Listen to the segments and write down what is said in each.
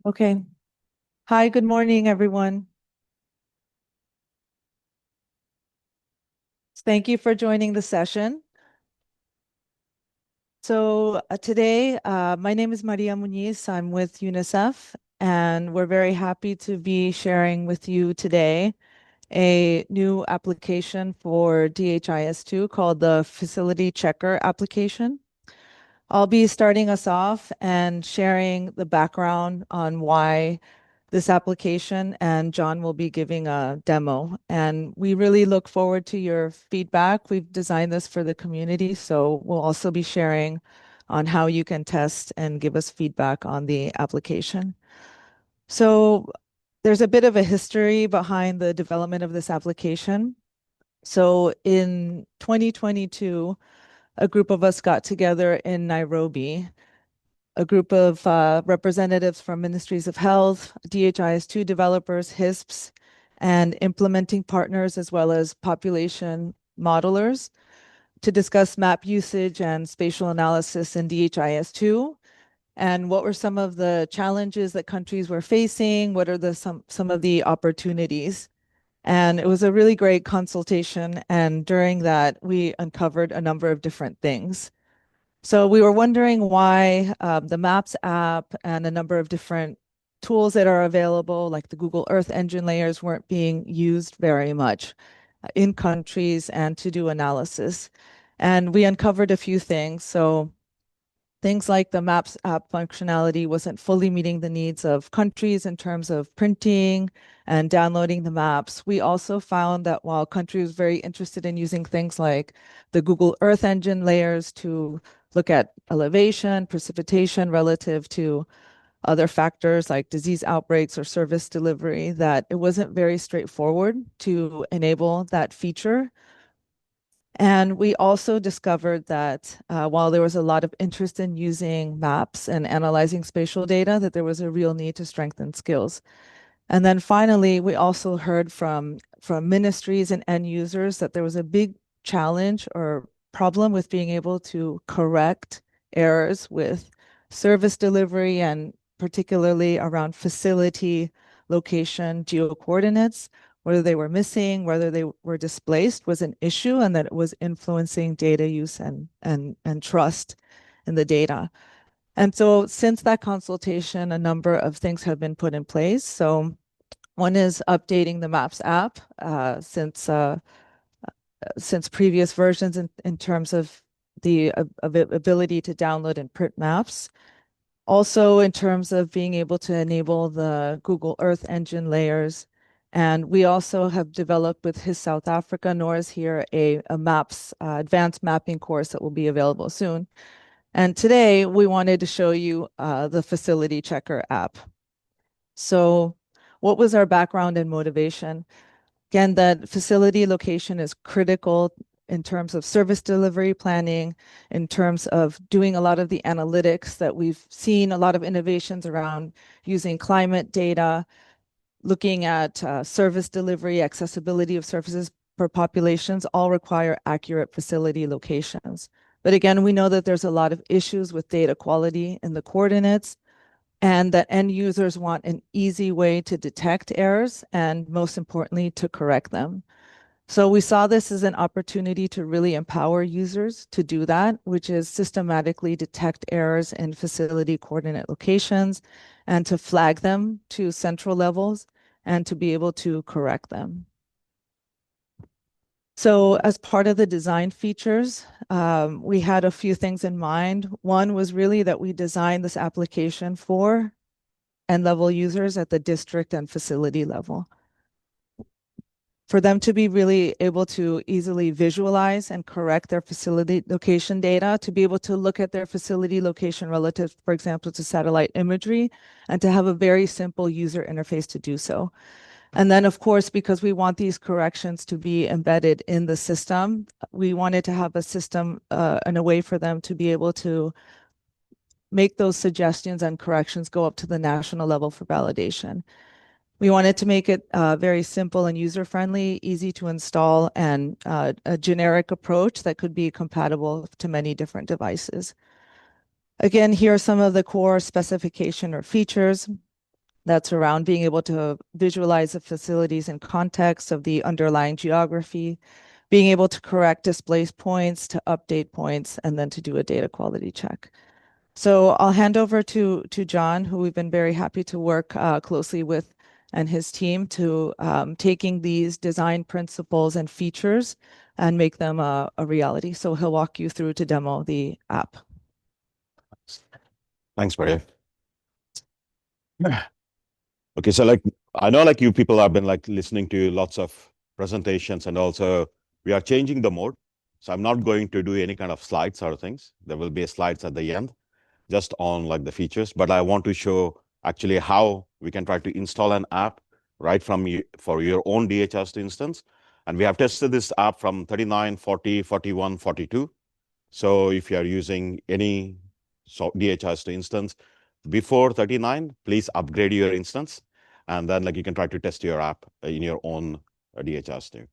Okay. Hi, good morning, everyone. Thank you for joining the session. Today, my name is Maria Muniz. I'm with UNICEF, and we're very happy to be sharing with you today a new application for DHIS2 called the Facility Checker application. I'll be starting us off and sharing the background on why this application, and John will be giving a demo. And we really look forward to your feedback. We've designed this for the community, so we'll also be sharing on how you can test and give us feedback on the application. So there's a bit of a history behind the development of this application. So in 2022, a group of us got together in Nairobi, a group of representatives from Ministries of Health, DHIS2 developers, HISPs, and implementing partners, as well as population modelers, to discuss map usage and spatial analysis in DHIS2, and what were some of the challenges that countries were facing, what are some of the opportunities. And it was a really great consultation, and during that, we uncovered a number of different things. So we were wondering why the Maps app and a number of different tools that are available, like the Google Earth engine layers, weren't being used very much in countries and to do analysis. And we uncovered a few things. So things like the Maps app functionality wasn't fully meeting the needs of countries in terms of printing and downloading the maps. We also found that while countries were very interested in using things like the Google Earth engine layers to look at elevation, precipitation relative to other factors like disease outbreaks or service delivery, that it wasn't very straightforward to enable that feature. And we also discovered that while there was a lot of interest in using maps and analyzing spatial data, that there was a real need to strengthen skills. And then finally, we also heard from ministries and end users that there was a big challenge or problem with being able to correct errors with service delivery, and particularly around facility location geocoordinates. Whether they were missing, whether they were displaced was an issue, and that it was influencing data use and trust in the data. And so since that consultation, a number of things have been put in place. So one is updating the Maps app since previous versions in terms of the ability to download and print maps. Also, in terms of being able to enable the Google Earth engine layers. And we also have developed with HIS South Africa, nor is here, a maps advanced mapping course that will be available soon. And today we wanted to show you the Facility Checker app. So what was our background and motivation? Again, that facility location is critical in terms of service delivery planning, in terms of doing a lot of the analytics that we've seen, a lot of innovations around using climate data, looking at service delivery, accessibility of services for populations, all require accurate facility locations. But again, we know that there's a lot of issues with data quality in the coordinates, and that end users want an easy way to detect errors and, most importantly, to correct them. So we saw this as an opportunity to really empower users to do that, which is systematically detect errors in facility coordinate locations and to flag them to central levels and to be able to correct them. So as part of the design features, we had a few things in mind. One was really that we designed this application for end-level users at the district and facility level, for them to be really able to easily visualize and correct their facility location data, to be able to look at their facility location relative, for example, to satellite imagery, and to have a very simple user interface to do so. And then, of course, because we want these corrections to be embedded in the system, we wanted to have a system and a way for them to be able to make those suggestions and corrections go up to the national level for validation. We wanted to make it very simple and user-friendly, easy to install, and a generic approach that could be compatible to many different devices. Again, here are some of the core specification or features. That's around being able to visualize the facilities in context of the underlying geography, being able to correct displaced points, to update points, and then to do a data quality check. So I'll hand over to John, who we've been very happy to work closely with, and his team to taking these design principles and features and make them a reality. So he'll walk you through to demo the app. Thanks, Maria. Okay, so I know you people have been listening to lots of presentations, and also we are changing the mode. So I'm not going to do any kind of slides or things. There will be slides at the end just on the features, but I want to show actually how we can try to install an app right from for your own DHIS2 instance. And we have tested this app from 39, 40, 41, 42. So if you are using any DHIS2 instance before 39, please upgrade your instance. And then you can try to test your app in your own DHIS2.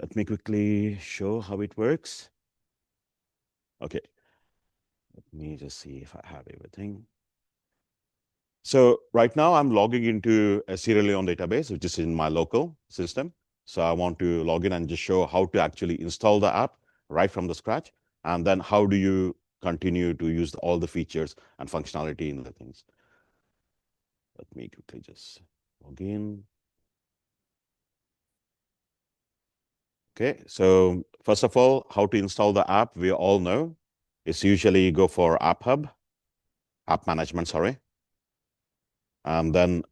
Let me quickly show how it works. Okay. Let me just see if I have everything. So right now I'm logging into a serially owned database, which is in my local system. So I want to log in and just show how to actually install the app right from the scratch. And then how do you continue to use all the features and functionality in the things. Let me quickly just log in. Okay, so first of all, how to install the app, we all know. It's usually go for App Hub, App Management, sorry. And then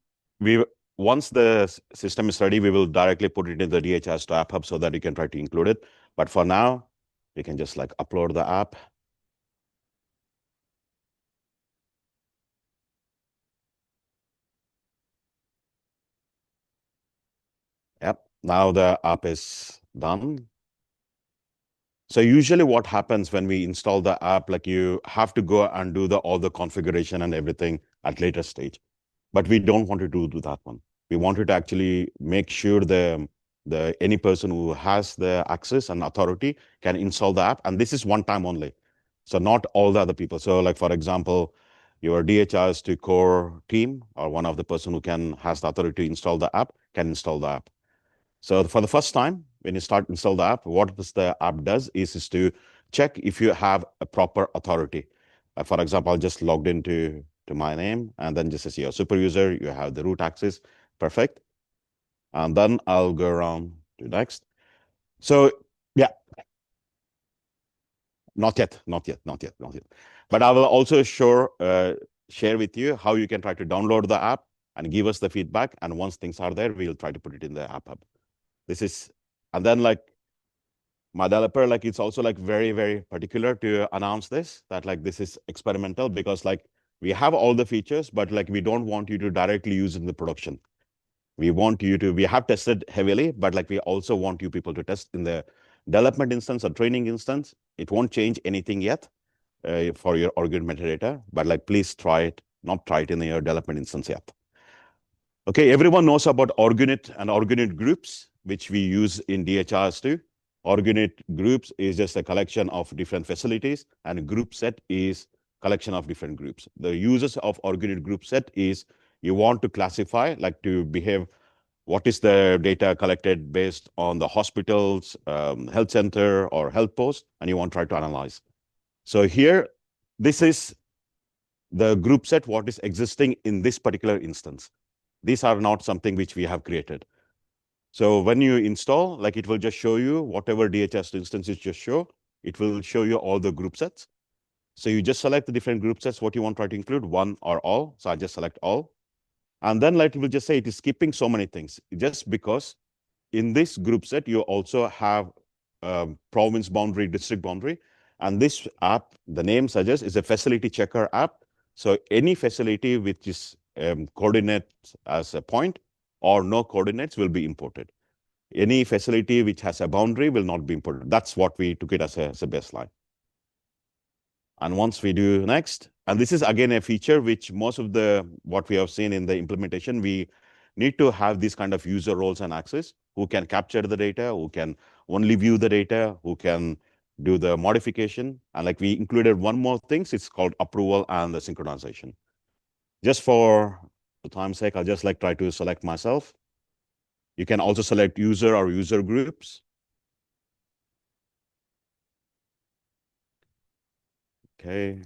once the system is ready, we will directly put it in the DHIS2 App Hub so that you can try to include it. But for now, we can just upload the app. Yep, now the app is done. So usually what happens when we install the app, you have to go and do all the configuration and everything at later stage. But we don't want to do that one. We wanted to actually make sure any person who has the access and authority can install the app. And this is one time only. So not all the other people. So for example, your DHIS2 core team or one of the person who has the authority to install the app can install the app. So for the first time, when you start install the app, what the app does is to check if you have a proper authority. For example, I'll just logged into my name, and then just as your super user, you have the root access. Perfect. And then I'll go around to next. So yeah, not yet. But I will also share with you how you can try to download the app and give us the feedback. And once things are there, we'll try to put it in the app hub. And then my developer, it's also very, very particular to announce this, that this is experimental, because we have all the features, but we don't want you to directly use in the production. We have tested heavily, but we also want you people to test in the development instance or training instance. It won't change anything yet for your argument metadata, but please not try it in your development instance yet. Okay, everyone knows about orgunit and orgunit groups, which we use in DHIS2. Orgunit groups is just a collection of different facilities, and a group set is collection of different groups. The uses of orgunit group set is you want to classify, to behave, what is the data collected based on the hospitals, health center, or health post, and you want to try to analyze. So here, this is the group set, what is existing in this particular instance. These are not something which we have created. So when you install, it will just show you whatever DHIS2 instances just show. It will show you all the group sets. So you just select the different group sets, what you want to try to include, one or all. So I just select all. And then it will just say it is skipping so many things, just because in this group set, you also have province boundary, district boundary. And this app, the name suggests, is a facility checker app. So any facility which is coordinates as a point or no coordinates will be imported. Any facility which has a boundary will not be imported. That's what we took it as a baseline. And once we do next, and this is again a feature which most of what we have seen in the implementation, we need to have these kind of user roles and access who can capture the data, who can only view the data, who can do the modification. And we included one more thing, it's called approval and the synchronization. Just for For time's sake, I'll just like try to select myself. You can also select user or user groups. Okay.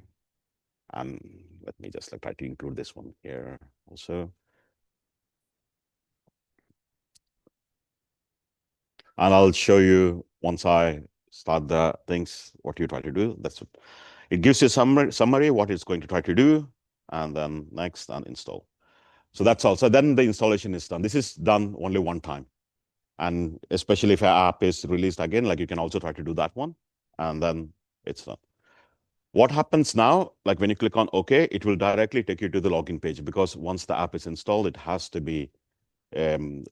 And let me just like try to include this one here also. And I'll show you once I start the things, what you try to do. That's what it gives you summary, what it's going to try to do, and then next and install. So that's all. So then the installation is done. This is done only one time. And especially if an app is released again, like you can also try to do that one, and then it's done. What happens now, like when you click on OK, it will directly take you to the login page, because once the app is installed, it has to be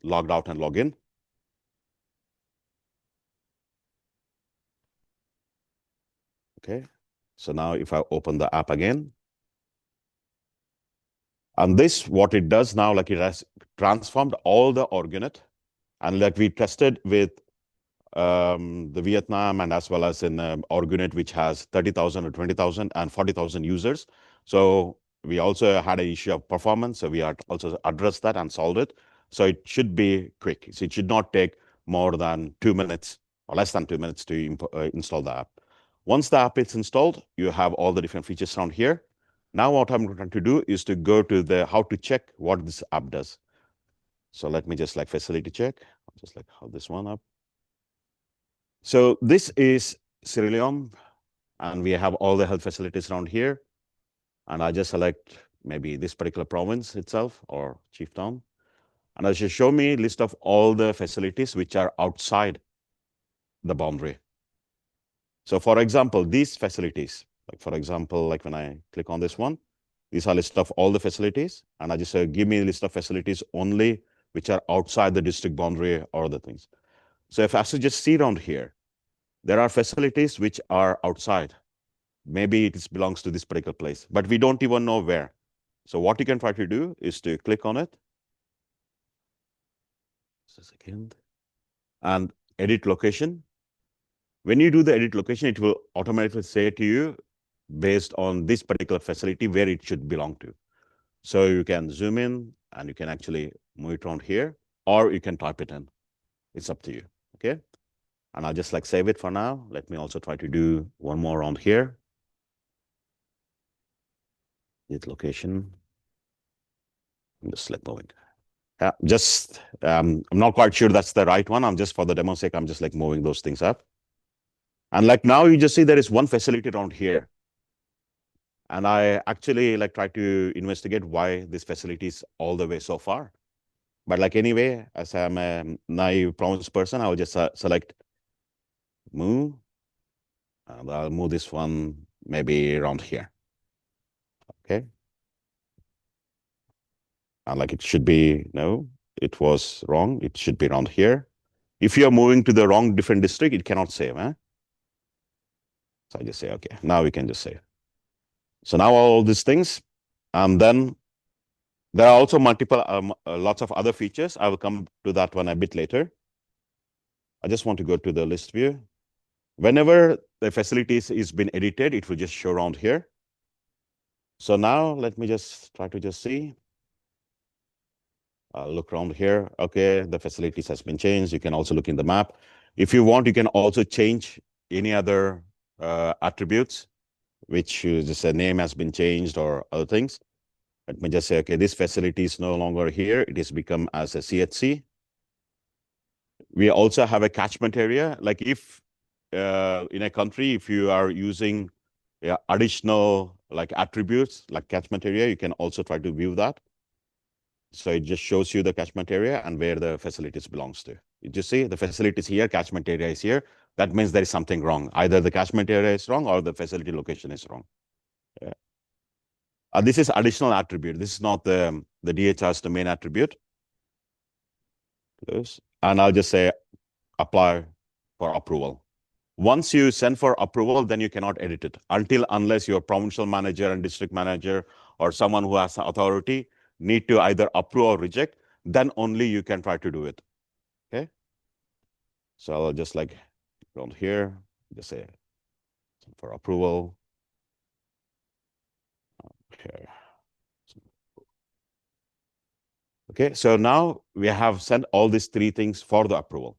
logged out and log in. Okay, so now if I open the app again, and this, what it does now, like it has transformed all the Orgunet, and like we tested with the Vietnam and as well as in Orgunet, which has 30,000 or 20,000 and 40,000 users. So we also had an issue of performance. So we had also addressed that and solved it. So it should be quick. So it should not take more than 2 minutes or less than 2 minutes to install the app. Once the app is installed, you have all the different features around here. Now what I'm going to do is to go to the how to check what this app does. So let me just like facility check. I'll just like hold this one up. So this is Sierra Leone, and we have all the health facilities around here. And I just select maybe this particular province itself or chieftown. And I should show me a list of all the facilities which are outside the boundary. So for example, these facilities, like for example, like when I click on this one, these are a list of all the facilities. And I just say, give me a list of facilities only which are outside the district boundary or other things. So if I should just see around here, there are facilities which are outside. Maybe it belongs to this particular place, but we don't even know where. So what you can try to do is to click on it. Just a second. And edit location. When you do the edit location, it will automatically say to you based on this particular facility where it should belong to. So you can zoom in and you can actually move it around here, or you can type it in. It's up to you. Okay. And I'll just like save it for now. Let me also try to do one more around here. Edit location. Just like moving. Yeah, just I'm not quite sure that's the right one. I'm just for the demo sake, I'm just like moving those things up. And like now you just see there is one facility around here. And I actually like try to investigate why this facility is all the way so far. But like anyway, as I'm a naive province person, I'll just select move. And I'll move this one maybe around here. Okay. And like it should be, no, it was wrong. It should be around here. If you're moving to the wrong different district, it cannot save. So I just say, okay, now we can just save. So now all these things, and then there are also multiple, lots of other features. I will come to that one a bit later. I just want to go to the list view. Whenever the facilities is been edited, it will just show around here. So now let me just try to just see. Look around here. Okay, the facilities has been changed. You can also look in the map. If you want, you can also change any other attributes, which just a name has been changed or other things. Let me just say, okay, this facility is no longer here. It has become as a CHC. We also have a catchment area. Like if in a country, if you are using additional like attributes like catchment area, you can also try to view that. So it just shows you the catchment area and where the facilities belongs to. You just see the facilities here, catchment area is here. That means there is something wrong. Either the catchment area is wrong or the facility location is wrong. Yeah. This is additional attribute. This is not the DHIS, the main attribute. And I'll just say apply for approval. Once you send for approval, then you cannot edit it unless your provincial manager and district manager or someone who has authority need to either approve or reject, then only you can try to do it. Okay. So I'll just like around here, just say for approval. Okay. Okay, so now we have sent all these three things for the approval.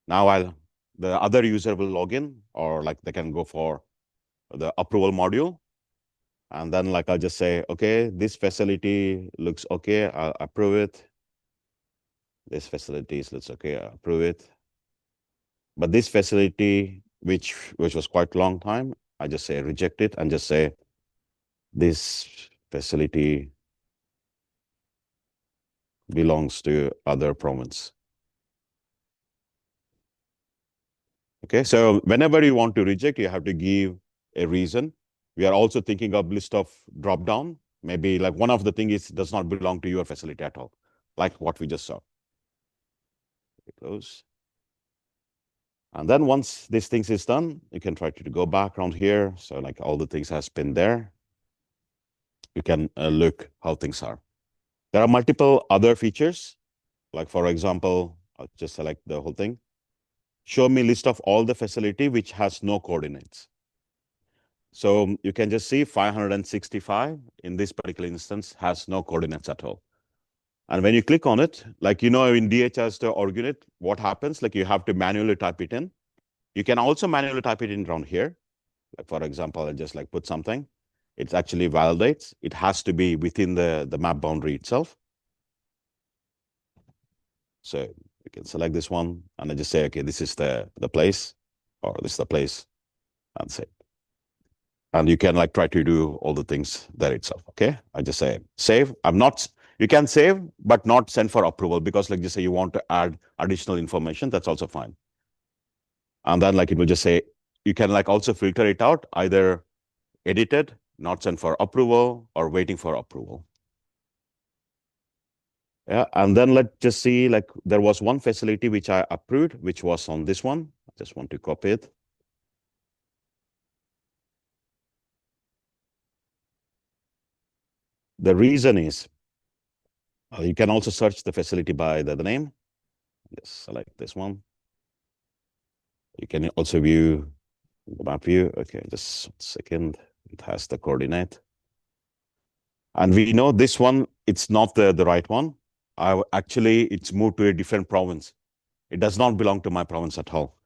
Now the other user will log in, or like they can go for the approval module. And then like I'll just say, okay, this facility looks okay, I'll approve it. This facility looks okay, I'll approve it. But this facility, which was quite a long time, I just say reject it and just say this facility belongs to other province. Okay, so whenever you want to reject, you have to give a reason. We are also thinking of list of drop down. Maybe like one of the thing is does not belong to your facility at all, like what we just saw. Close. And then once this things is done, you can try to go back around here. So like all the things has been there. You can look how things are. There are multiple other features. Like for example, I'll just select the whole thing. Show me list of all the facility which has no coordinates. So you can just see 565 in this particular instance has no coordinates at all. And when you click on it, like in DHIS2 Annual, what happens? Like you have to manually type it in. You can also manually type it in around here. Like for example, I just like put something. It actually validates. It has to be within the map boundary itself. So you can select this one and I just say, okay, this is the place, or this is the place, and say. And you can like try to do all the things there itself. Okay, I just say save. You can save but not send for approval, because like just say you want to add additional information, that's also fine. And then like it will just say you can like also filter it out, either edited, not sent for approval, or waiting for approval. Yeah, and then let's just see, like there was one facility which I approved, which was on this one. I just want to copy it. The reason is you can also search the facility by the name. Just select this one. You can also view the map view. Okay, just a second. It has the coordinate. And we know this one, it's not the right one. Actually, it's moved to a different province. It does not belong to my province at all.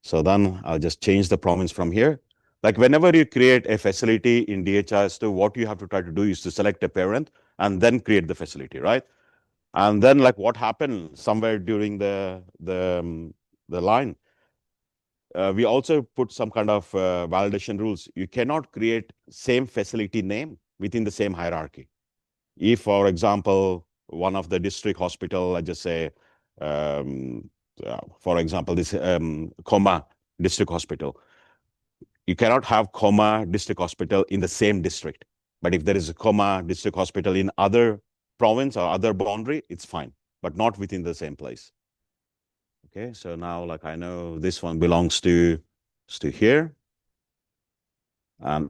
So then I'll just change the province from here. Like whenever you create a facility in DHIS2, what you have to try to do is to select a parent and then create the facility, right? And then like what happened somewhere during the line, we also put some kind of validation rules. You cannot create same facility name within the same hierarchy. If, for example, one of the district hospital, I just say, for example, this comma district hospital, you cannot have comma district hospital in the same district. But if there is a comma district hospital in other province or other boundary, it's fine, but not within the same place. Okay, so now like I know this one belongs to here.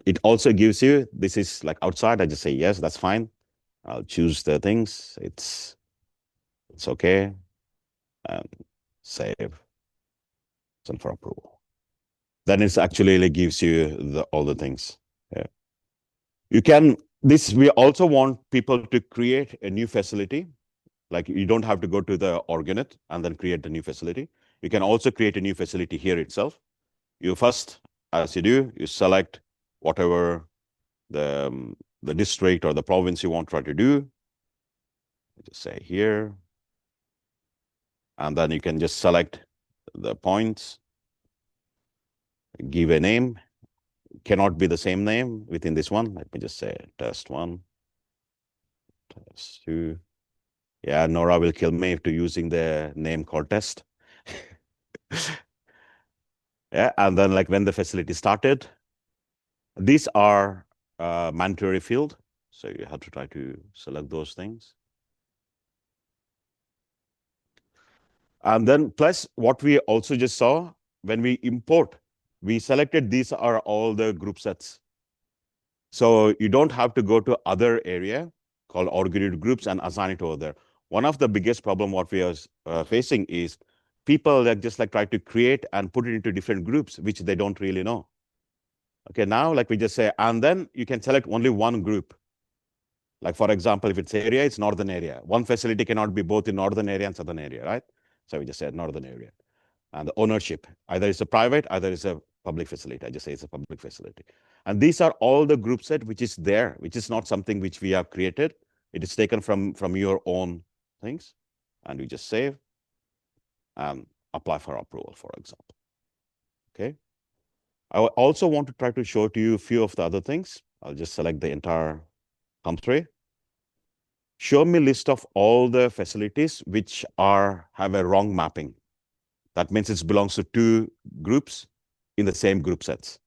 It also gives you, this is like outside, I just say yes, that's fine. I'll choose the things, it's okay, and save, send for approval. Then it's actually like gives you all the things. Yeah. You can, we also want people to create a new facility. Like you don't have to go to the organet and then create the new facility. You can also create a new facility here itself. You first, as you do, you select whatever the district or the province you want to try to do. Just say here. And then you can just select the points, give a name. Cannot be the same name within this one. Let me just say test 1, test 2. Yeah, Nora will kill me to using the name called test. Yeah, and then like when the facility started, these are mandatory field. So you have to try to select those things. And then plus what we also just saw, when we import, we selected these are all the group sets. So you don't have to go to other area called organized groups and assign it over there. One of the biggest problem what we are facing is people that just like try to create and put it into different groups, which they don't really know. Okay, now like we just say, and then you can select only one group. Like, for example, if it's area, it's northern area. One facility cannot be both in northern area and southern area, right? So we just said northern area. And the ownership, either it's a private, either it's a public facility. I just say it's a public facility. And these are all the group set which is there, which is not something which we have created. It is taken from your own things. And we just save and apply for approval, for example. Okay. I also want to try to show to you a few of the other things. I'll just select the entire country. Show me list of all the facilities which have a wrong mapping. That means it belongs to two groups in the same group sets.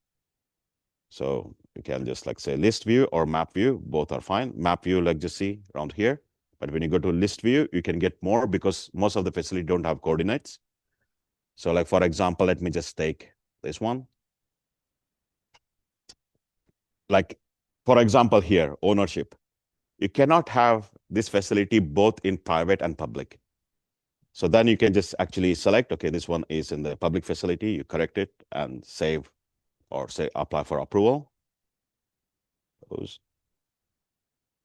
So you can just like say list view or map view, both are fine. Map view, like just see around here. But when you go to list view, you can get more because most of the facility don't have coordinates. So like, for example, let me just take this one. Like, for example, here, ownership. You cannot have this facility both in private and public. So then you can just actually select, okay, this one is in the public facility, you correct it and save or say apply for approval.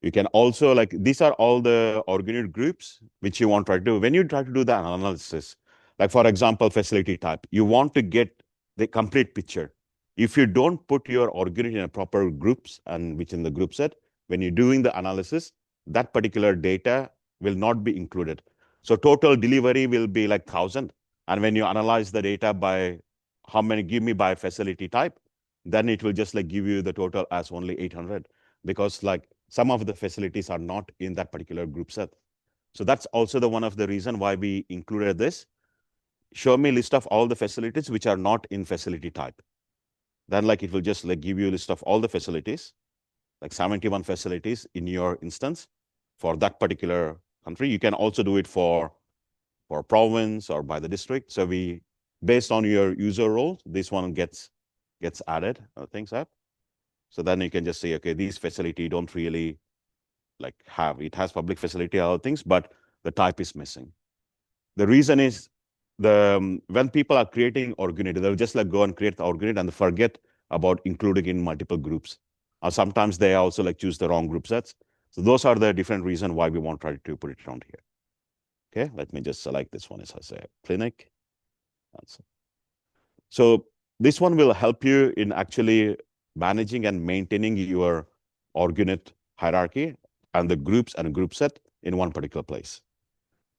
You can also like, these are all the organute groups which you want to try to do. When you try to do the analysis, like for example, facility type, you want to get the complete picture. If you don't put your organute in a proper groups and which in the group set, when you're doing the analysis, that particular data will not be included. So total delivery will be like 1,000. And when you analyze the data by how many give me by facility type, then it will just like give you the total as only 800 because like some of the facilities are not in that particular group set. So that's also the one of the reason why we included this. Show me list of all the facilities which are not in facility type. Then like it will just like give you a list of all the facilities, like 71 facilities in your instance for that particular country. You can also do it for province or by the district. So we, based on your user roles, this one gets added, things up. So then you can just say, okay, these facility don't really like it has public facility, other things, but the type is missing. The reason is when people are creating organute, they'll just like go and create the organute and forget about including in multiple groups. Or sometimes they also like choose the wrong group sets. So those are the different reasons why we want to try to put it around here. Okay, let me just select this one as a clinic. So this one will help you in actually managing and maintaining your organute hierarchy and the groups and group set in one particular place.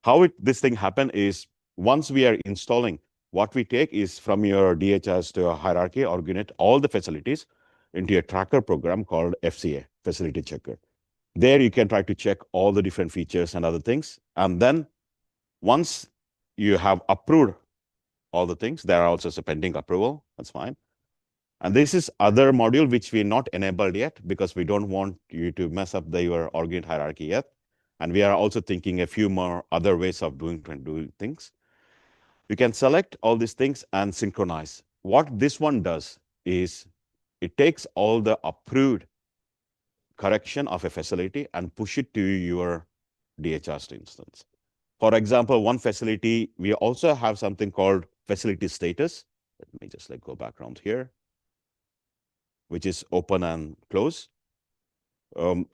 How this thing happen is once we are installing, what we take is from your DHIS to a hierarchy organute all the facilities into a tracker program called FCA, Facility Checker. There you can try to check all the different features and other things. And then once you have approved all the things, there are also a pending approval, that's fine. And this is other module which we not enabled yet because we don't want you to mess up your organute hierarchy yet. And we are also thinking a few more other ways of doing things. You can select all these things and synchronize. What this one does is it takes all the approved correction of a facility and push it to your DHIS instance. For example, one facility, we also have something called facility status. Let me just like go back around here, which is open and close.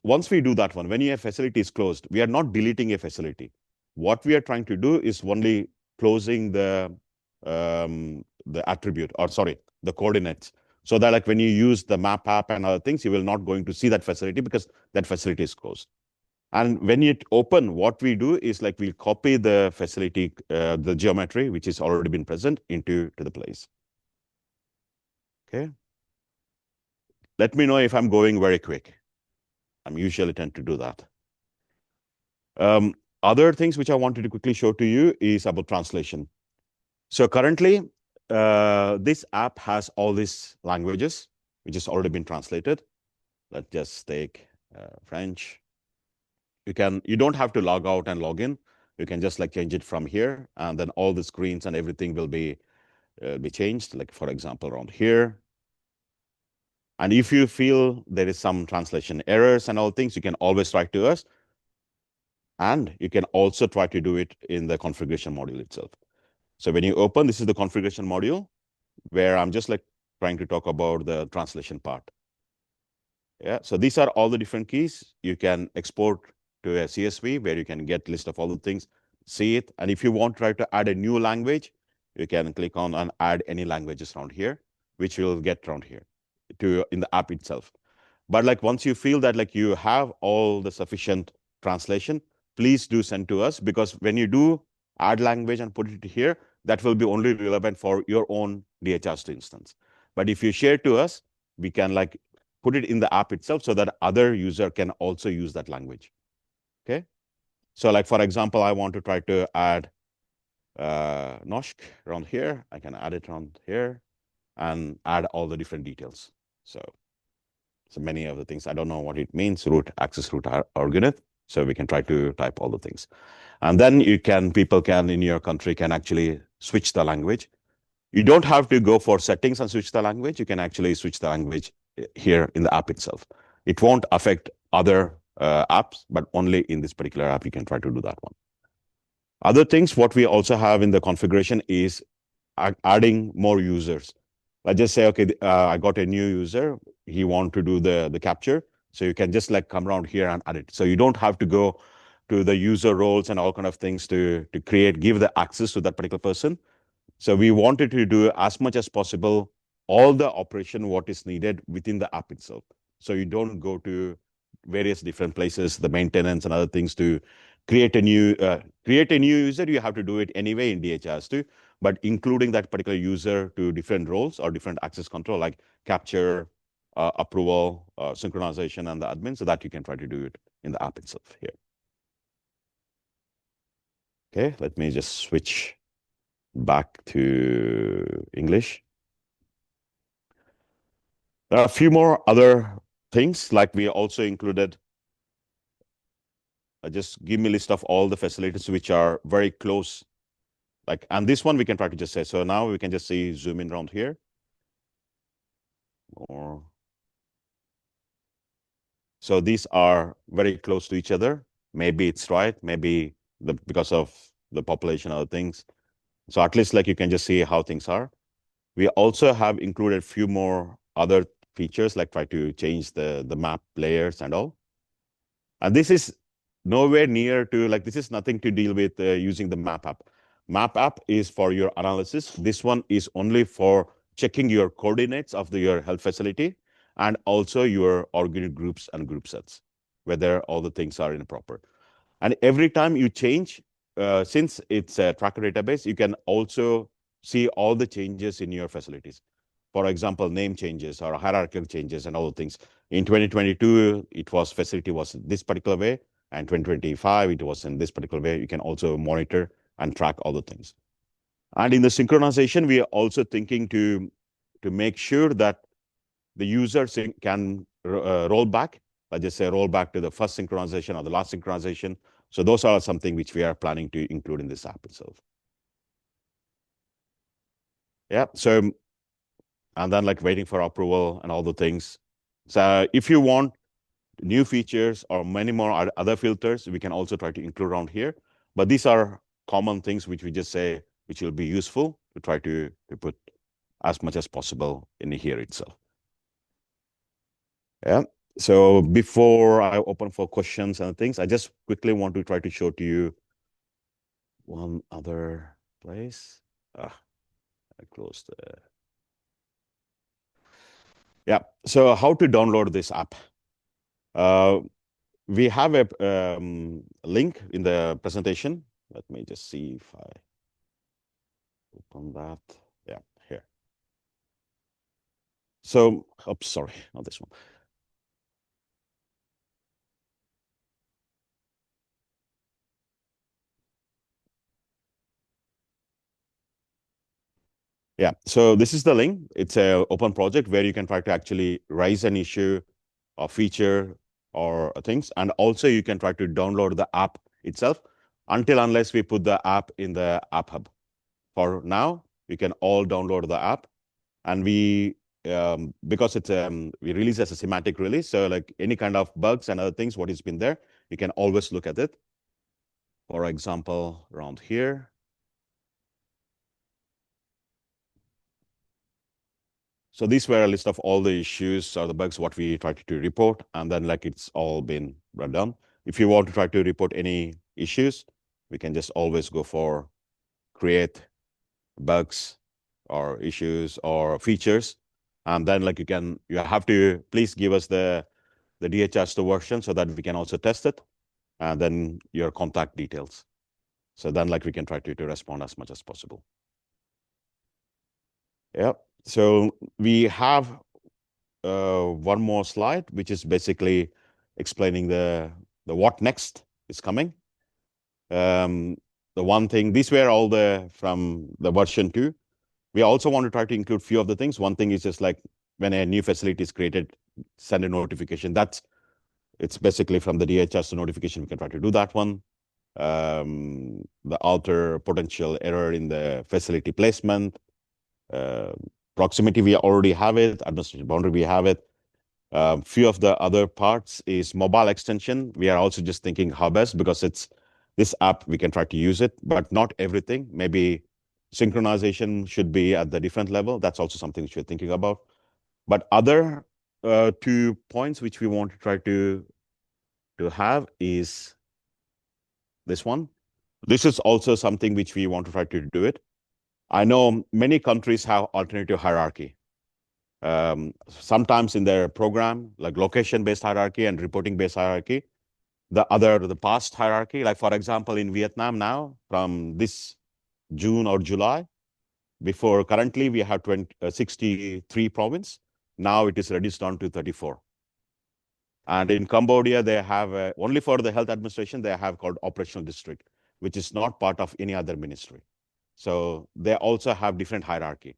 Once we do that one, when your facility is closed, we are not deleting a facility. What we are trying to do is only closing the attribute, or sorry, the coordinates. So that like when you use the map app and other things, you will not going to see that facility because that facility is closed. And when it open, what we do is like we'll copy the facility, the geometry, which is already been present to the place. Okay. Let me know if I'm going very quick. I'm usually tend to do that. Other things which I wanted to quickly show to you is about translation. So currently, this app has all these languages, which has already been translated. Let's just take French. You don't have to log out and log in. You can just like change it from here, and then all the screens and everything will be changed. Like for example, around here. And if you feel there is some translation errors and all things, you can always write to us. And you can also try to do it in the configuration module itself. So when you open, this is the configuration module where I'm just like trying to talk about the translation part. Yeah, so these are all the different keys. You can export to a CSV where you can get list of all the things, see it. And if you want to try to add a new language, you can click on and add any languages around here, which will get around here to in the app itself. But like once you feel that like you have all the sufficient translation, please do send to us, because when you do add language and put it here, that will be only relevant for your own DHIS2 instance. But if you share to us, we can like put it in the app itself so that other user can also use that language. Okay. So like, for example, I want to try to add Noshk around here. I can add it around here and add all the different details. So many of the things, I don't know what it means, root, access root algorithm. So we can try to type all the things. And then people can in your country can actually switch the language. You don't have to go for settings and switch the language. You can actually switch the language here in the app itself. It won't affect other apps, but only in this particular app, you can try to do that one. Other things, what we also have in the configuration is adding more users. Let's just say, okay, I got a new user. He want to do the capture. So you can just like come around here and add it. So you don't have to go to the user roles and all kind of things to give the access to that particular person. So we wanted to do as much as possible all the operation what is needed within the app itself. So you don't go to various different places, the maintenance and other things to create a new user. You have to do it anyway in DHIS2, but including that particular user to different roles or different access control like capture, approval, synchronization, and the admin, so that you can try to do it in the app itself here. Okay, let me just switch back to English. There are a few more other things, like we also included, just give me a list of all the facilities which are very close. Like, and this one we can try to just say, so now we can just see, zoom in around here. Or, so these are very close to each other. Maybe it's right, maybe because of the population, other things. So at least like you can just see how things are. We also have included a few more other features, like try to change the map layers and all. And this is nowhere near to, like, this is nothing to deal with using the map app. Map app is for your analysis. This one is only for checking your coordinates of your health facility and also your organic groups and group sets, whether all the things are in proper. And every time you change, since it's a tracker database, you can also see all the changes in your facilities. For example, name changes or hierarchical changes and all the things. In 2022, facility was this particular way, and 2025, it was in this particular way. You can also monitor and track all the things. And in the synchronization, we are also thinking to make sure that the user can roll back. Let's just say roll back to the first synchronization or the last synchronization. So those are something which we are planning to include in this app itself. Yeah. So, and then like waiting for approval and all the things. So if you want new features or many more other filters, we can also try to include around here. But these are common things which we just say, which will be useful to try to put as much as possible in here itself. Yeah. So before I open for questions and things, I just quickly want to try to show to you one other place. I closed the... Yeah. So how to download this app? We have a link in the presentation. Let me just see if I open that. Yeah, here. So, oops, sorry, not this one. Yeah, so this is the link. It's an open project where you can try to actually raise an issue or feature or things. And also you can try to download the app itself unless we put the app in the app hub. For now, you can all download the app, and because it's we release as a semantic release. So like any kind of bugs and other things, what has been there, you can always look at it. For example, around here. So these were a list of all the issues or the bugs what we tried to report, and then like it's all been run down. If you want to try to report any issues, we can just always go for create bugs or issues or features, and then like you have to please give us the DHIS2 version so that we can also test it, and then your contact details. So then like we can try to respond as much as possible. Yeah. So we have one more slide, which is basically explaining the what next is coming. The one thing, these were all from the version 2. We also want to try to include few of the things. One thing is just like when a new facility is created, send a notification. It's basically from the DHIS notification. We can try to do that one. The alter potential error in the facility placement. Proximity, we already have it. Administrative boundary, we have it. Few of the other parts is mobile extension. We are also just thinking how best, because it's this app, we can try to use it, but not everything. Maybe synchronization should be at the different level. That's also something which we're thinking about. But other 2 points which we want to try to have is this one. This is also something which we want to try to do it. I know many countries have alternative hierarchy. Sometimes in their program, like location-based hierarchy and reporting-based hierarchy, the past hierarchy, like for example, in Vietnam now, from this June or July, before currently we have 63 province. Now it is reduced down to 34. And in Cambodia, they have only for the health administration, they have called operational district, which is not part of any other ministry. So they also have different hierarchy.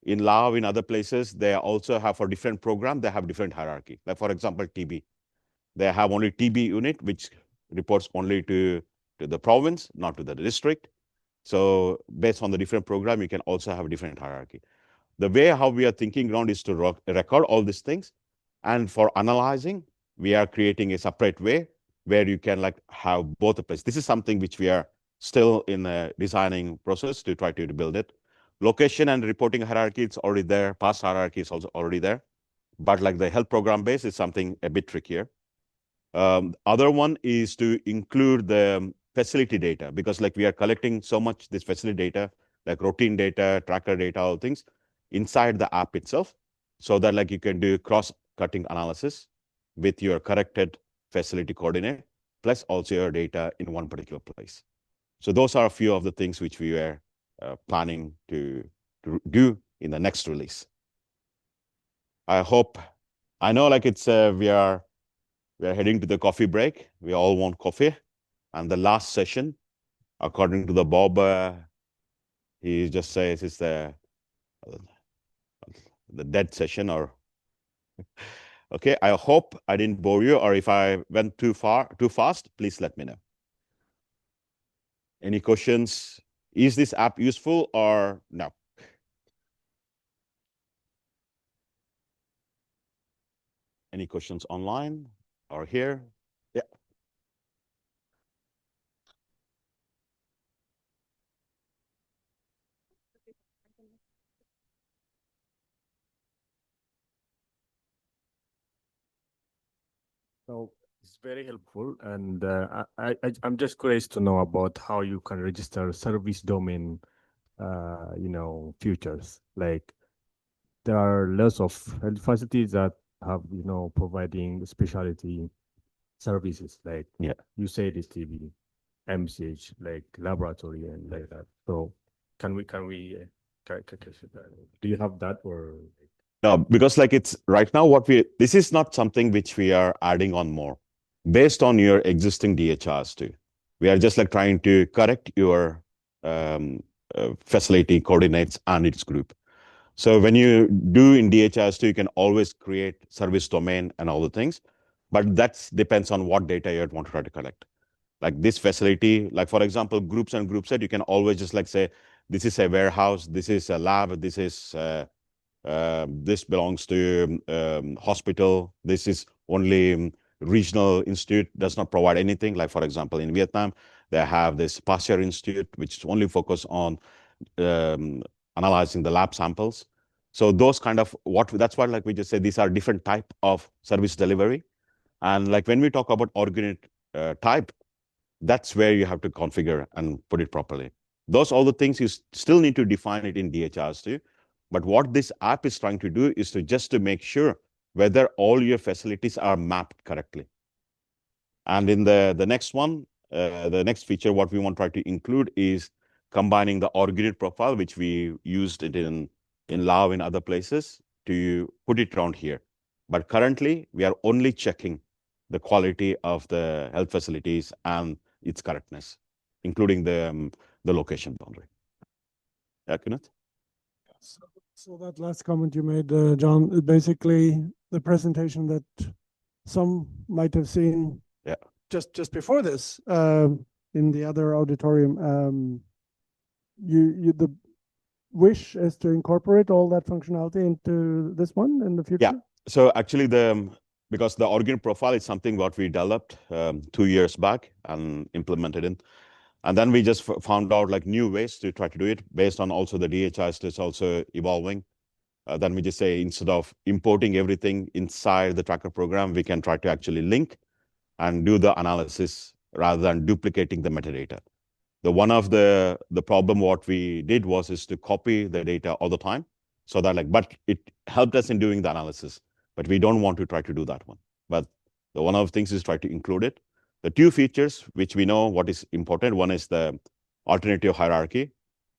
In Laos, in other places, they also have for different program, they have different hierarchy. Like for example, TB. They have only TB unit, which reports only to the province, not to the district. So based on the different program, you can also have a different hierarchy. The way how we are thinking around is to record all these things. And for analyzing, we are creating a separate way where you can like have both the place. This is something which we are still in a designing process to try to build it. Location and reporting hierarchy, it's already there. Past hierarchy is also already there. But like the health program base is something a bit trickier. Other one is to include the facility data, because like we are collecting so much this facility data, like routine data, tracker data, all things inside the app itself, so that like you can do cross-cutting analysis with your corrected facility coordinate, plus also your data in one particular place. So those are a few of the things which we were planning to do in the next release. I know like it's we are heading to the coffee break. We all want coffee. And the last session, according to the Bob, he just says it's the dead session or okay. I hope I didn't bore you, or if I went too fast, please let me know. Any questions? Is this app useful or no? Any questions online or here? Yeah. So it's very helpful, and I'm just curious to know about how you can register service domain, futures. Like there are lots of health facilities that have, providing specialty services. Like Yeah. you said, it's TB, MCH, like laboratory and like that. So can we do you have that or? No, because like it's right now this is not something which we are adding on more based on your existing DHIS2. We are just like trying to correct your facility coordinates and its group. So when you do in DHIS2, you can always create service domain and all the things, but that depends on what data you want to try to collect. Like this facility, like for example, groups and group set, you can always just like say, this is a warehouse, this is a lab, this belongs to hospital. This is only regional institute, does not provide anything. Like for example, in Vietnam, they have this Pasteur Institute, which is only focused on analyzing the lab samples. So those kind of that's why like we just said, these are different type of service delivery. And like when we talk about org unit type, that's where you have to configure and put it properly. Those all the things you still need to define it in DHIS2. But what this app is trying to do is to make sure whether all your facilities are mapped correctly. And in the next one, the next feature, what we want to try to include is combining the org unit profile, which we used it in Lao in other places, to put it around here. But currently, we are only checking the quality of the health facilities and its correctness, including the location boundary. Yeah, Kenneth? So that last comment you made, John, basically the presentation that some might have seen just before this in the other auditorium. The wish is to incorporate all that functionality into this one in the future? Yeah. So actually because the organ profile is something what we developed 2 years back and implemented in. And then we just found out like new ways to try to do it based on also the DHIS is also evolving. Then we just say, instead of importing everything inside the tracker program, we can try to actually link and do the analysis rather than duplicating the metadata. One of the problem what we did is to copy the data all the time. So that but it helped us in doing the analysis, but we don't want to try to do that one. But one of the things is try to include it. The two features which we know what is important, one is the alternative hierarchy.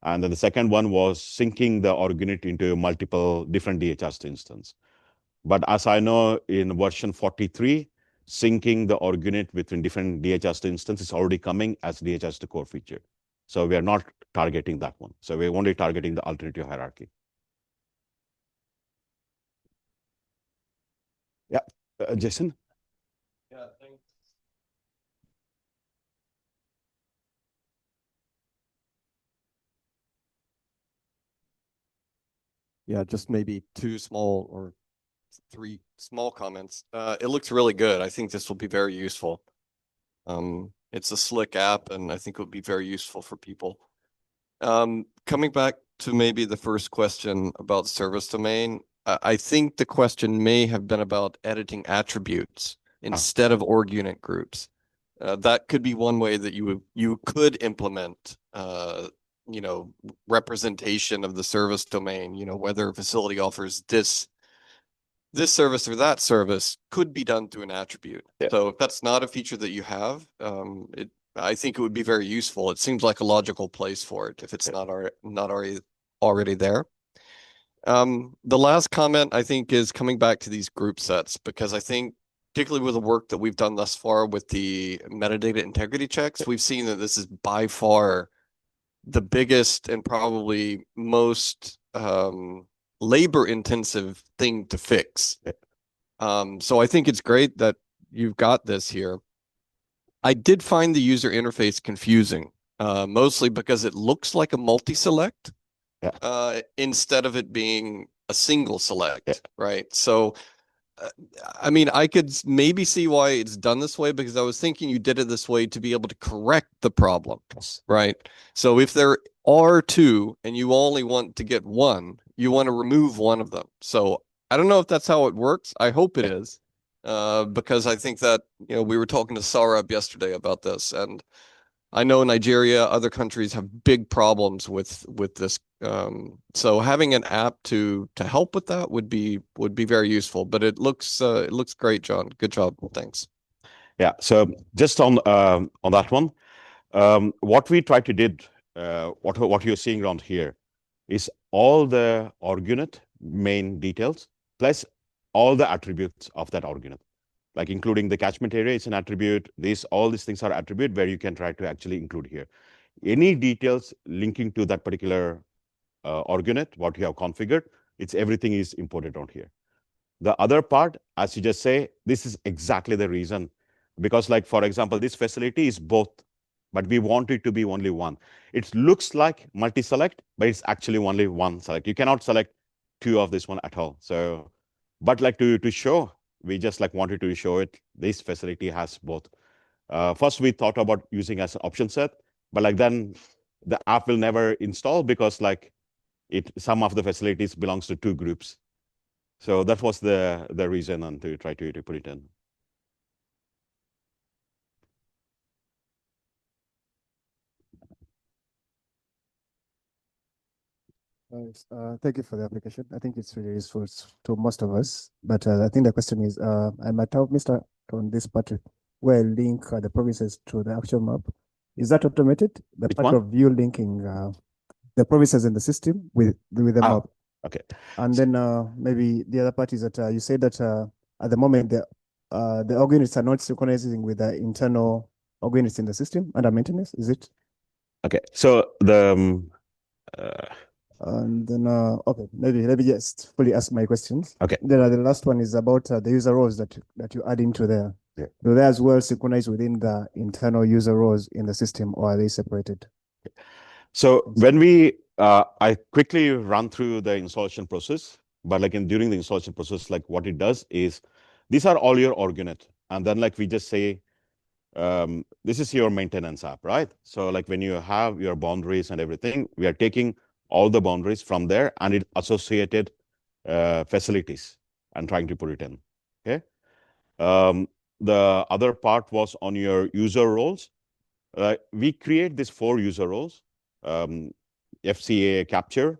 And then the second one was syncing the org unit into multiple different DHIS instances. But as I know, in version 43, syncing the org unit between different DHIS instances is already coming as DHIS2 core feature. So we are not targeting that one. So we're only targeting the alternative hierarchy. Yeah, Jason? Yeah, thanks. Yeah, just maybe two small or three small comments. It looks really good. I think this will be very useful. It's a slick app, and I think it would be very useful for people. Coming back to maybe the first question about service domain, I think the question may have been about editing attributes instead of org unit groups. That could be one way that you could implement representation of the service domain, whether a facility offers this service or that service could be done through an attribute. Yeah. So if that's not a feature that you have, I think it would be very useful. It seems like a logical place for it if it's not already there. The last comment I think is coming back to these group sets, because I think particularly with the work that we've done thus far with the metadata integrity checks, we've seen that this is by far the biggest and probably most labor-intensive thing to fix. So I think it's great that you've got this here. I did find the user interface confusing, mostly because it looks like a multi-select instead of it being a single select, right? So I mean, I could maybe see why it's done this way, because I was thinking you did it this way to be able to correct the problem, right? So if there are two and you only want to get one, you want to remove one of them. So I don't know if that's how it works. I hope it is, because I think that, we were talking to Saurabh yesterday about this, and I know Nigeria, other countries have big problems with this. So having an app to help with that would be very useful. But it looks great, John. Good job. Thanks. Yeah. So just on that one, what we tried to did, what you're seeing around here, is all the org unit main details plus all the attributes of that org unit. Like including the catchment area, it's an attribute. All these things are attribute where you can try to actually include here. Any details linking to that particular org unit, what you have configured, everything is imported on here. The other part, as you just say, this is exactly the reason, because like, for example, this facility is both, but we want it to be only one. It looks like multi-select, but it's actually only one select. You cannot select two of this one at all. So, but like to show, we just like wanted to show it. This facility has both. First, we thought about using as an option set, but like then the app will never install, because like some of the facilities belongs to two groups. So that was the reason and to try to put it in. Thank you for the application. I think it's really useful to most of us. But I think the question is, I might have missed out on this part where link the provinces to the actual map. Is that automated? The Which part one? of you linking the provinces in the system with the map. Okay. And then maybe the other part is that you said that at the moment the org units are not synchronizing with the internal org units in the system under maintenance. Is it? Okay. So the and then okay, maybe let me just fully ask my questions. Okay. Then the last one is about the user roles that you add into there. Yeah. Do they as well synchronize within the internal user roles in the system, or are they separated? So when we I quickly run through the installation process, but like during the installation process, like what it does is these are all your org unit, and then like we just say this is your maintenance app, right? So like when you have your boundaries and everything, we are taking all the boundaries from there and it associated facilities and trying to put it in. Okay. The other part was on your user roles. We create these 4 user roles. FCA capture,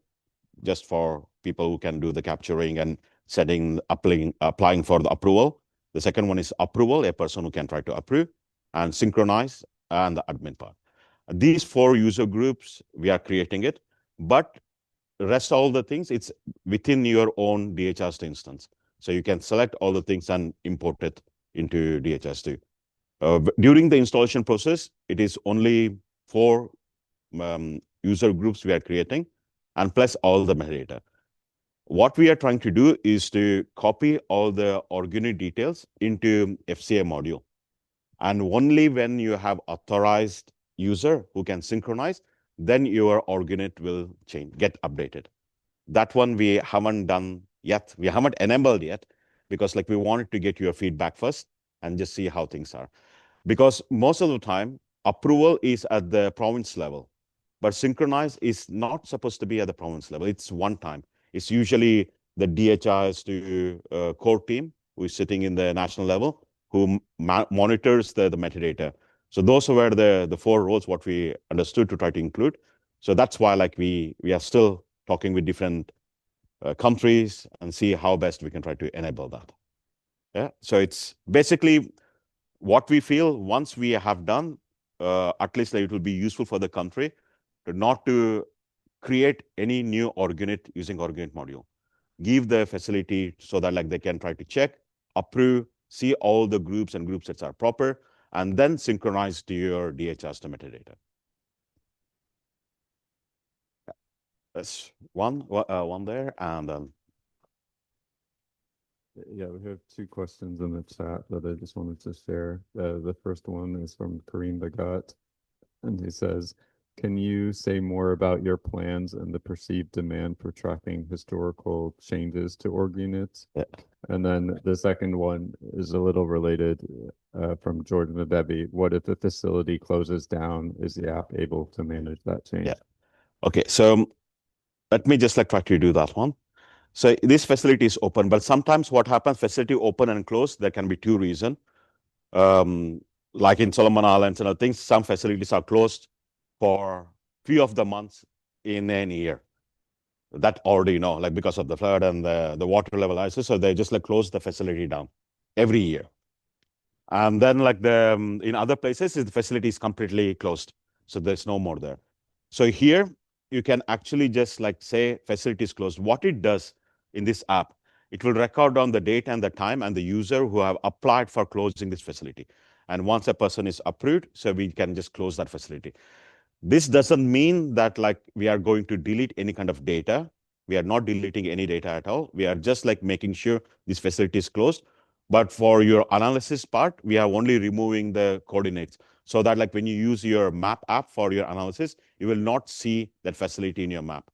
just for people who can do the capturing and setting, applying for the approval. The second one is approval, a person who can try to approve, and synchronize, and the admin part. These 4 user groups, we are creating it, but the rest all the things, it's within your own DHIS2 instance. So you can select all the things and import it into DHIS2. During the installation process, it is only 4 user groups we are creating, and plus all the metadata. What we are trying to do is to copy all the org unit details into FCA module. And only when you have authorized user who can synchronize, then your org unit will get updated. That one we haven't done yet. We haven't enabled yet because like we wanted to get your feedback first and just see how things are. Because most of the time, approval is at the province level, but synchronize is not supposed to be at the province level. It's one time. It's usually the DHIS2 core team who is sitting in the national level who monitors the metadata. So those were the 4 roles what we understood to try to include. So that's why like we are still talking with different countries and see how best we can try to enable that. Yeah. So it's basically what we feel once we have done, at least like it will be useful for the country to not to create any new org unit using org unit module. Give the facility so that like they can try to check, approve, see all the groups and group sets are proper, and then synchronize to your DHIS2 metadata. That's one there, and yeah, we have 2 questions in the chat that I just wanted to share. The first one is from Kareem Bagat, and he says, can you say more about your plans and the perceived demand for tracking historical changes to org units? Yeah. And then the second one is a little related from Jordan Nadebi. What if the facility closes down? Is the app able to manage that change? Yeah. Okay, so let me just like try to do that one. So this facility is open, but sometimes what happens, facility open and close, there can be 2 reasons. Like in Solomon Islands and other things, some facilities are closed for few of the months in an year. That already, you know, like because of the flood and the water level rises, so they just like close the facility down every year. And then like in other places, the facility is completely closed. So there's no more there. So here you can actually just like say facility is closed. What it does in this app, it will record down the date and the time and the user who have applied for closing this facility. And once a person is approved, so we can just close that facility. This doesn't mean that like we are going to delete any kind of data. We are not deleting any data at all. We are just like making sure this facility is closed. But for your analysis part, we are only removing the coordinates so that like when you use your map app for your analysis, you will not see that facility in your map.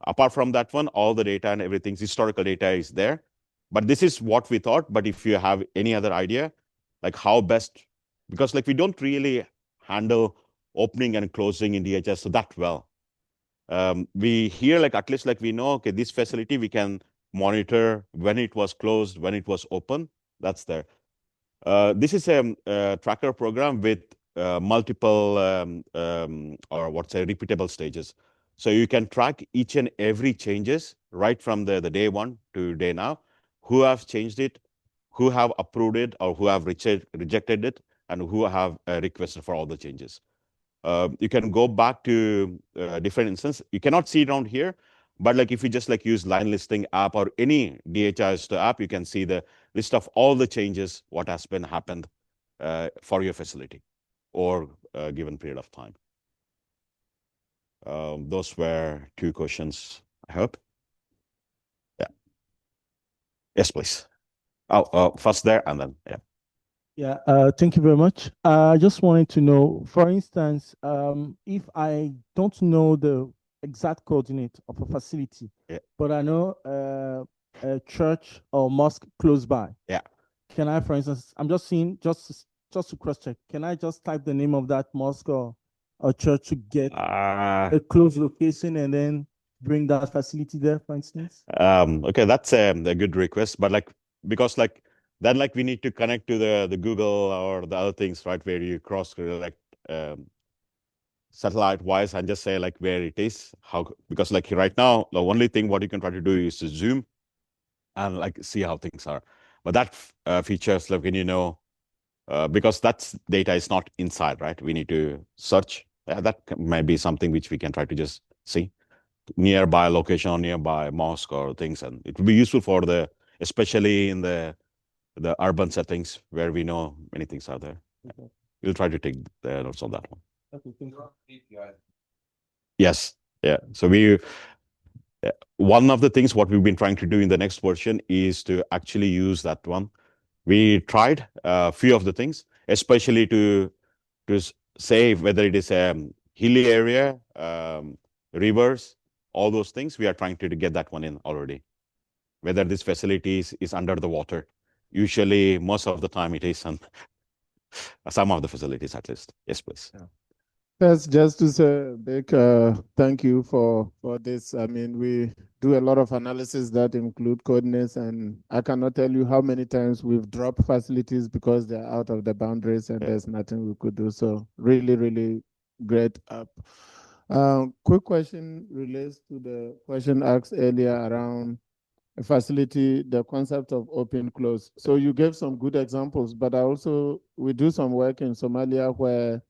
Apart from that one, all the data and everything, historical data is there. But this is what we thought. But if you have any other idea, like how best, because like we don't really handle opening and closing in DHIS so that well. We hear like, at least like we know, okay, this facility, we can monitor when it was closed, when it was open. That's there. This is a tracker program with multiple or what's a repeatable stages. So you can track each and every changes right from the day one to day now, who have changed it, who have approved it, or who have rejected it, and who have requested for all the changes. You can go back to different instances. You cannot see it down here, but like if you just like use line listing app or any DHIS2 app, you can see the list of all the changes, what has been happened for your facility or a given period of time. Those were 2 questions, I hope. Yeah. Yes, please. Oh, first there and then, yeah. Yeah, thank you very much. I just wanted to know, for instance, if I don't know the exact coordinate of a facility, but I know a church or mosque close by. Yeah. Can I, for instance, I'm just seeing, just to cross-check, can I just type the name of that mosque or church to get a close location and then bring that facility there, for instance? Okay, that's a good request, but like, because like, then like we need to connect to the Google or the other things, right, where you cross like satellite wise and just say like where it is, because like right now the only thing what you can try to do is to zoom and like see how things are, but that features like when you know because that's data is not inside, right? We need to search. That might be something which we can try to just see nearby location or nearby mosque or things, and it will be useful for especially in the urban settings where we know many things are there. Okay. We'll try to take the notes on that one. Okay, thank you. Yes, yeah. So one of the things what we've been trying to do in the next version is to actually use that one. We tried a few of the things, especially to say whether it is a hilly area, rivers, all those things. We are trying to get that one in already. Whether this facility is under the water. Usually, most of the time it is some of the facilities at least. Yes, please. Yeah. First, just to say a big thank you for this. I mean, we do a lot of analysis that include coordinates, and I cannot tell you how many times we've dropped facilities because they're out of the boundaries and there's nothing we could do. So really, really great app. Quick question relates to the question asked earlier around a facility, the concept of open close. So you gave some good examples, but we do some work in Somalia where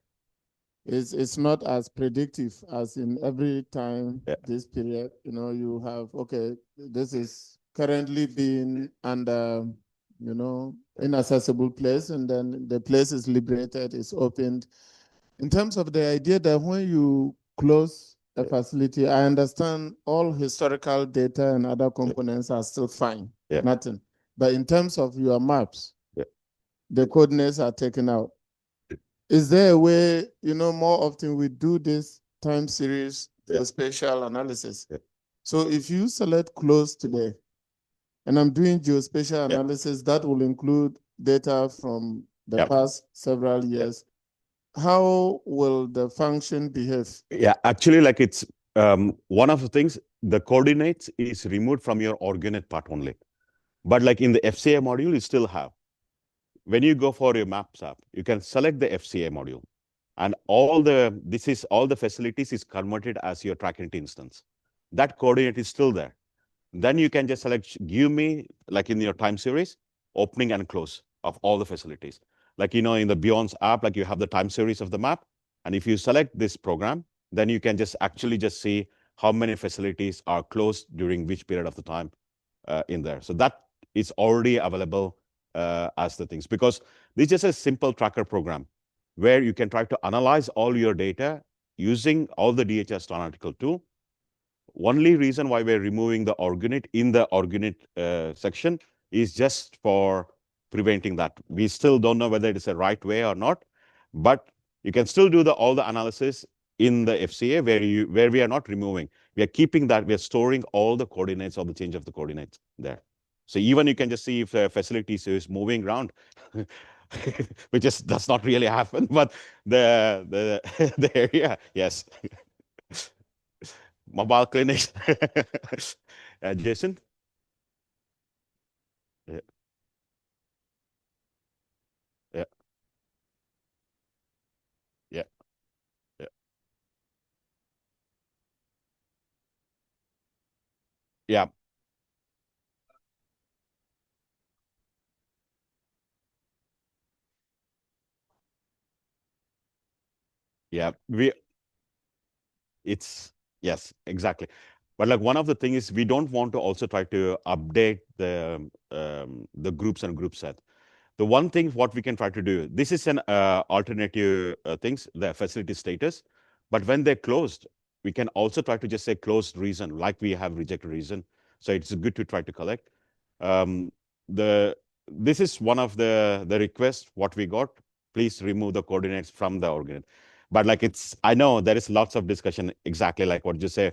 it's not as predictive as in every time this period, you have, okay, this is currently being under, inaccessible place, and then the place is liberated, it's opened. In terms of the idea that when you close a facility, I understand all historical data and other components are still fine, nothing. But in terms of your maps, the coordinates are taken out. Is there a way, more often we do this time series geospatial analysis. So if you select close today, and I'm doing geospatial analysis, that will include data from the past several years. How will the function behave? Yeah, actually, like it's one of the things, the coordinates is removed from your ordinate part only. But like in the FCA module, you still have. When you go for your Maps app, you can select the FCA module, and all the facilities is converted as your track entity instance. That coordinate is still there. Then you can just select, give me, like in your time series, opening and close of all the facilities. Like, in the Beyond's app, like you have the time series of the map. And if you select this program, then you can just see how many facilities are closed during which period of the time in there. So that is already available as the things, because this is just a simple tracker program where you can try to analyze all your data using all the DHIS2 analytical tool. Only reason why we're removing the ordinate in the ordinate section is just for preventing that. We still don't know whether it is the right way or not, but you can still do all the analysis in the FCA where we are not removing. We are keeping that, we are storing all the coordinates or the change of the coordinates there. So even you can just see if the facility is moving around, which does not really happen, but the area, yes. mobile clinics. Jason? Yeah. Yeah. Yeah. Yeah. Yeah. Yeah. Yes, exactly. But like one of the things is we don't want to also try to update the groups and group set. The one thing what we can try to do, this is an alternative things, the facility status. But when they're closed, we can also try to just say closed reason, like we have rejected reason. So it's good to try to collect. Um, this is one of the requests what we got. Please remove the coordinates from the organ. But like I know there is lots of discussion exactly like what you say.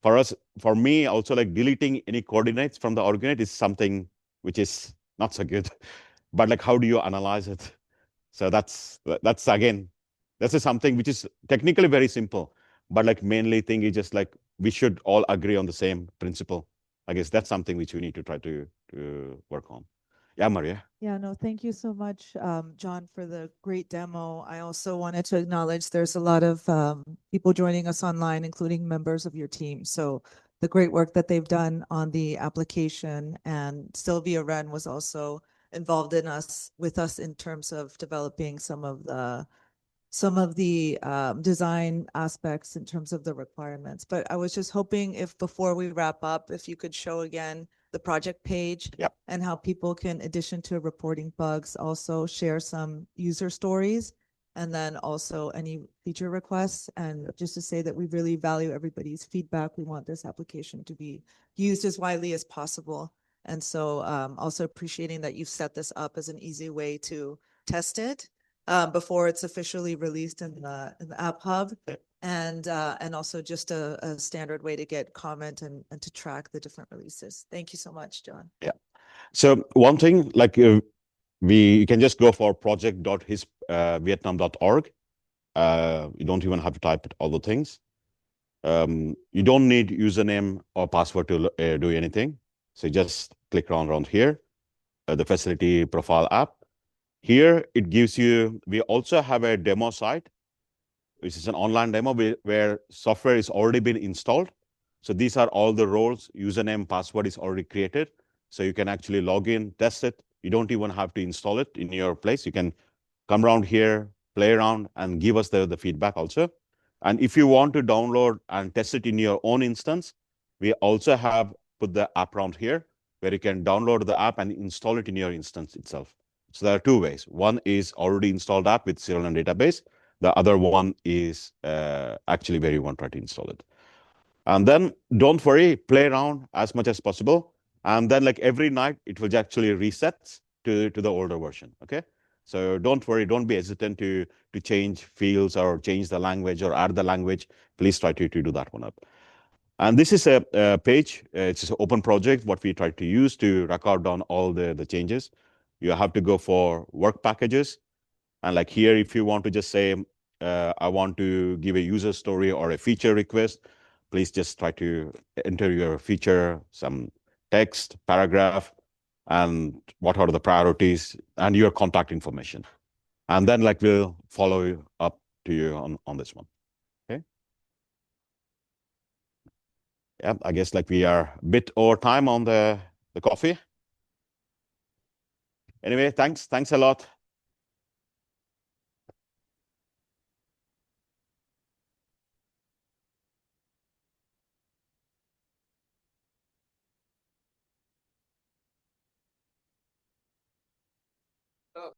For us, for me, also like deleting any coordinates from the organate is something which is not so good. But like how do you analyze it? So that's again, this is something which is technically very simple, but like mainly thing is just like we should all agree on the same principle. I guess that's something which we need to try to work on. Yeah, Maria. Yeah, no, thank you so much, John, for the great demo. I also wanted to acknowledge there's a lot of people joining us online, including members of your team. So the great work that they've done on the application, and Sylvia Wren was also involved with us in terms of developing some of the design aspects in terms of the requirements. But I was just hoping if before we wrap up, if you could show again the project page. Yep. And how people can, in addition to reporting bugs, also share some user stories, and then also any feature requests. And just to say that we really value everybody's feedback. We want this application to be used as widely as possible. And so also appreciating that you've set this up as an easy way to test it before it's officially released in the App Hub, and also just a standard way to get comment and to track the different releases. Thank you so much, John. Yeah. So one thing, like you can just go for project.hisvietnam.org. You don't even have to type all the things. You don't need username or password to do anything. So just click around here, the facility profile app. Here it gives you, we also have a demo site, which is an online demo where software is already been installed. So these are all the roles, username, password is already created. So you can actually log in, test it. You don't even have to install it in your place. You can come around here, play around, and give us the feedback also. And if you want to download and test it in your own instance, we also have put the app around here where you can download the app and install it in your instance itself. So there are two ways. One is already installed app with serial and database. The other one is actually where you want to try to install it. And then don't worry, play around as much as possible. And then like every night, it will actually reset to the older version, okay? So don't worry, don't be hesitant to change fields or change the language or add the language. Please try to do that one up. And this is a page, it's an open project, what we try to use to record down all the changes. You have to go for work packages. And like here, if you want to just say, I want to give a user story or a feature request, please just try to enter your feature, some text, paragraph, and what are the priorities and your contact information. And then like we'll follow up to you on this one. Okay. Yeah, I guess like we are a bit over time on the coffee. Anyway, thanks a lot.